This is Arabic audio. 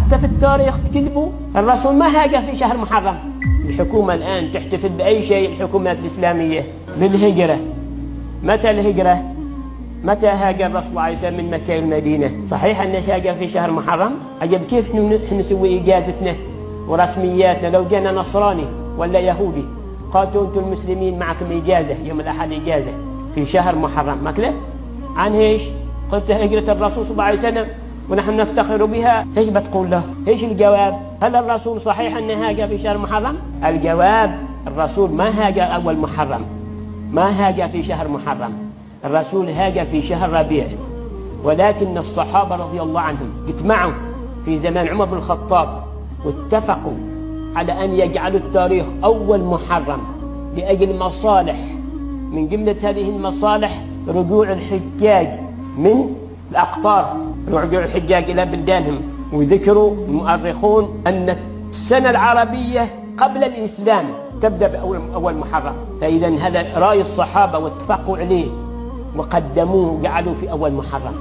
حتى في التاريخ تكذبوا. الرسول ما هاجر في شهر محرم. الحكومة الآن تحتفل بأي شيء، الحكومات الإسلامية بالهجرة. متى الهجرة؟ متى هاجر الرسول صلى الله عليه وسلم من مكة إلى المدينة؟ صحيح أنه هاجر في شهر محرم؟ عجب كيف نسوي إجازتنا ورسمياتنا لو جانا نصراني ولا يهودي قالوا أنتم المسلمين معكم إجازة يوم الأحد، إجازة في شهر محرم، ما كذا؟ عن إيش؟ قلت هجرة الرسول صلى الله عليه وسلم ونحن نفتخر بها. إيش بتقول له؟ إيش الجواب؟ هل الرسول صحيح أنه هاجر في شهر محرم؟ الجواب الرسول ما هاجر أول محرم، ما هاجر في شهر محرم، الرسول هاجر في شهر ربيع. ولكن الصحابة رضي الله عنهم اجتمعوا في زمان عمر بن الخطاب واتفقوا على أن يجعلوا التاريخ أول محرم لأجل مصالح. من جملة هذه المصالح رجوع الحجاج من الأقطار، رجوع الحجاج إلى بلدانهم. وذكروا المؤرخون أن السنة العربية قبل الإسلام تبدأ بأول محرم. فإذا هذا رأي الصحابة واتفقوا عليه وقدموه وجعلوا في أول محرم.